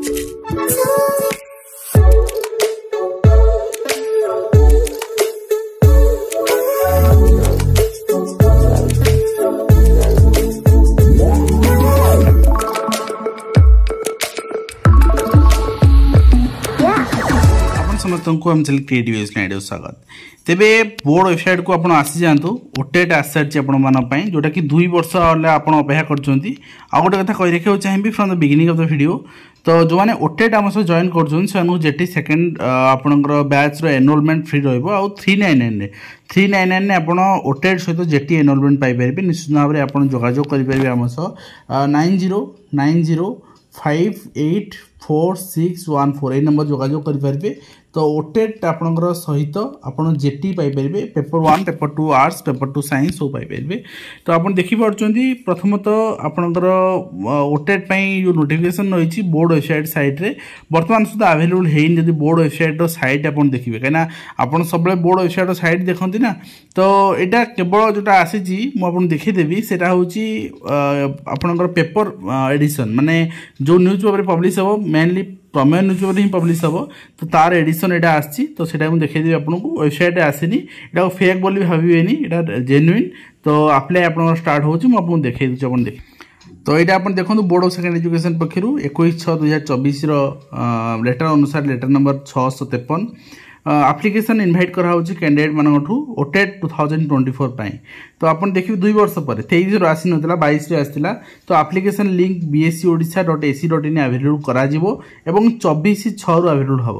समस्त को हम चल क्रिएटिव एजुकेशन स्वागत तेबे बोर्ड वेबसाइट को आपण आसी जांतु ओटेट आसर आपण जोटा कि 2 वर्ष आपण अपेक्षा करछंती आ गोटे कथा कहि रखे चाहिए from the beginning of the video तो जो माने ओटेट आम सह जॉइन करछन से जेटी सेकंड आपनकर बैच रो एनरोलमेंट फ्री रहइबो आ 399 ने आपण ओटेट सहित जेटी एनरोलमेंट पाई परिबे निश्चित भाव में आपण जोगाजोग करि परिबे आम सह 9090584614 ए नंबर जोगाजोग करि परिबे तो ओटेट आपणकर सहित आपण जेटी पाई परिबे paper 1 paper 2 arts paper 2 science हो पाई परिबे तो आपण देखि परछंती प्रथमतः आपणकर ओटेट पई जो नोटिफिकेशन रहिछि बोर्ड वेबसाइट साइट रे वर्तमान सुधा अवेलेबल हेइन जदि बोर्ड वेबसाइट रो साइट आपण देखिबे कना आपण सबले बोर्ड वेबसाइट रो साइट देखंती ना तो एटा केवल जोटा आसीछि मु आपण देखि देबी सेटा होछि आपणकर पेपर एडिशन माने जो न्यूज़ पेपर पब्लिश हो मेनली प्रमेय न्यूज़ पेपर ही पब्लिश हम तो तार एडिशन एटा आसी तो सेटा मुझे देखी आपको वेबसाइट आसनी एटा फेक बोली भावेनि एटा जेन्युइन तो अप्लाई आप स्टार्ट होको देखी दूसरी देख तो यहाँ आप देखो बोर्ड ऑफ सेकेंडरी एजुकेशन पक्षर 21/6/2024 लेटर अनुसार लेटर नंबर 653 एप्लिकेशन इनवाइट कराऊँ कैंडिडेट मानू ओटेट 2024 तो आप देखिए 2 वर्ष पर 23 आसी ना 22 आसाला तो एप्लिकेशन लिंक bscodisha.ac.in अवेलेबल करा 24/6 अवेलेबल हम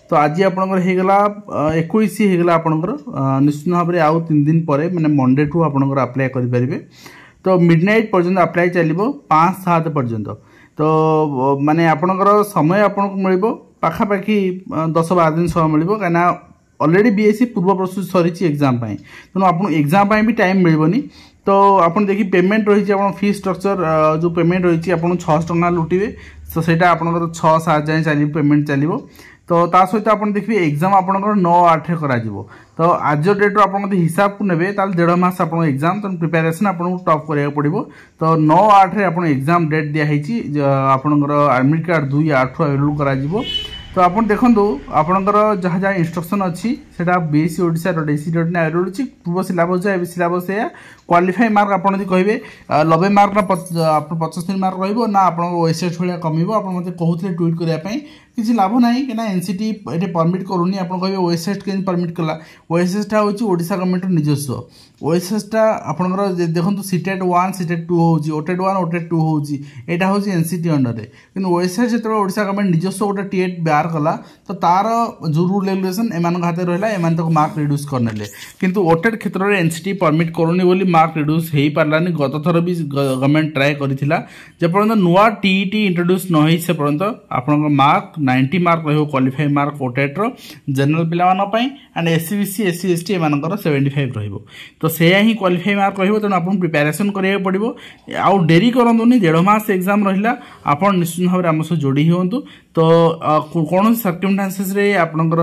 तो आज आपंगला 21 होगा आपंकर निश्चित भाव में आउ 3 दिन पर मैंने मंडे ठू आपंकर अप्लाई करेंगे तो मिडनाइट पर्यंत अप्लाई चलो 5-7 पर्यंत तो माने आपंकर समय आपको मिल पाखापाखि 10-12 दिन समय मिल कहीं ऑलरेडी बीएससी पूर्व प्रस्तुति सरी एग्जाम तेणु आप एग्जाम भी टाइम मिलनी तो आप देखिए पेमेंट रही फी स्ट्रक्चर जो पेमेंट रही आप 600 टଙ୍କା लुटिवे तो सहीटा आप 6-7 जाए चलो पेमेंट चलो तो ता सहित आप देखिए एग्जाम आपंकर 9-8 करा तो आज डेट आप हिसाब को ने 1.5 मास आप एग्जाम तो प्रिपेरेसन आपको टॉप करा पड़ो तो 9-8 आप एग्जाम डेट दिखाई आपंकर एडमिट कार्ड 2-8 अवेलेबल करा तो आप देखो आपंकर जहाँ जहाँ इंस्ट्रक्शन अच्छी से bscodisha.ac.in अवेलेबल अच्छी पूर्व सिलेबस जहाँ सिलेबस या क्वालिफाई मार्क आप कहे 90 मार्क ना 75 मार्क रहा आप ओएसएस भाया कम आप मत कहते ट्वीट करने किसी लाभ ना कि एनसीटी ये परमिट करूनी आप कहे ओएसएस के परमिट कला ओएसएसटा हूँ ओडिशा गवर्नमेंट निजस्व ओएसएसटा आपंकर देखो सीटेट 1 सीटेट 2 होची ओटेट 1 ओटेट 2 होची एटा होची एनसीटी अंडर रे किंतु ओएसएस जो ओडिशा गवर्नमेंट निजस्व गोटे टीएट बार कला तो तार जो रूल रेगुलेशन एमान हाथ रहा एमान तक मार्क रिड्यूस करने किंतु ओटेट क्षेत्र में एनसीटी परमिट करूनी बोली मार्क रिड्यूस हो पारानी गत थर भी गवर्नमेंट ट्राए करथिला जेपर्यंत नुआ टीईटी इंट्रोड्यूस न होई से पर्यंत आपन मार्क 90 मार्क रहियो क्वालिफाई मार्क ओटेट रो जनरल पिला मान पई एंड एससीबीसी एससी एसटी एमानकर 75 रहिबो तो सेया ही क्वालिफाई मार्क रहिबो तेणु आपन प्रिपरेशन करिया पड़िबो आउ डेरी करंतुनी 1.5 मास एग्जाम रहिला आपन निश्चित भाव आम सह जोड़ी हुंतु तो कौन सर्कमस्टांसेस रे आपनकर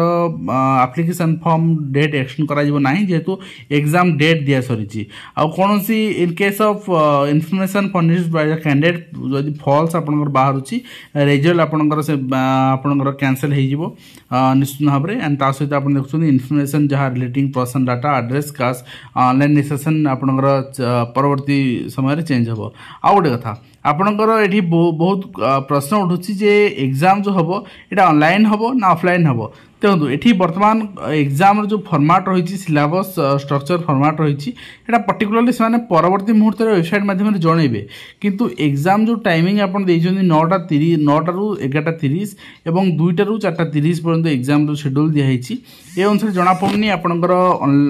एप्लिकेशन फॉर्म डेट एक्सटेंड करा जिवो नाही जेतु एग्जाम डेट दिया सरीची आ कौन सी in case of information furnished by the candidate जदि फॉल्स आपनकर बाहरुची रिजल्ट आपनकर से आपनकर कैंसिल हे जिवो निश्चित भाव में एंड ता सहित आपन देखुछन इन्फॉर्मेशन जहाँ relating person data address caste online session आपनकर परवर्ती समय चेंज हो आ गोटे कथा आपनकर एठी बहुत प्रश्न उठुछि जे एग्जाम जो हबो एटा ऑनलाइन हबो ना ऑफलाइन हबो देखो ये बर्तमान एग्जाम जो फॉर्मेट रही सिलेबस स्ट्रक्चर फॉर्मेट रही पर्टिकुलरली से परवर्ती मुहूर्त वेबसाइट माध्यम जनइबे किंतु एग्जाम जो टाइमिंग आप 9टा ରୁ 11:30 और 2टा ରୁ 4:30 पर्यंत एग्जाम जो शेड्यूल दिखाई ए अनुसार जना पड़नी आपंकर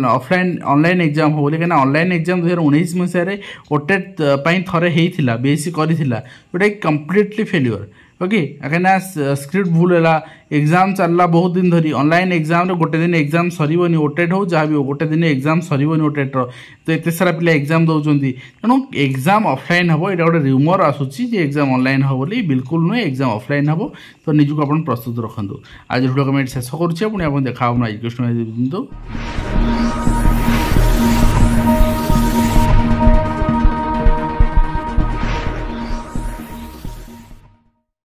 ऑफलाइन ऑनलाइन एग्जाम हो कहीं ऑनलाइन एग्जाम 2019 मसीह ओटेट थे होता बीएससी करता जोटा कम्प्लीटली फेल्यूर ओके कहीं स्क्रिप्ट भूल है एग्जाम चलला बहुत दिन धरी ऑनलाइन एग्जाम रे गोटे दिन एग्जाम सरीबनी ओटेट हो जहाँ भी हो गोटे दिन एग्जाम सरीबनी ओटेट तो एत सारा पिला एग्जाम दौरान तेणु एग्जाम ऑफलाइन हम यहाँ गोटे र्यूमर आसूसी एग्जाम ऑनलाइन हम बोली बिल्कुल नुहे एग्जाम ऑफलाइन हम तो निजक आप प्रस्तुत रखु आज भिडियो कमेंट शेष करुच्छे पुणी आप देखा एजुकेशन।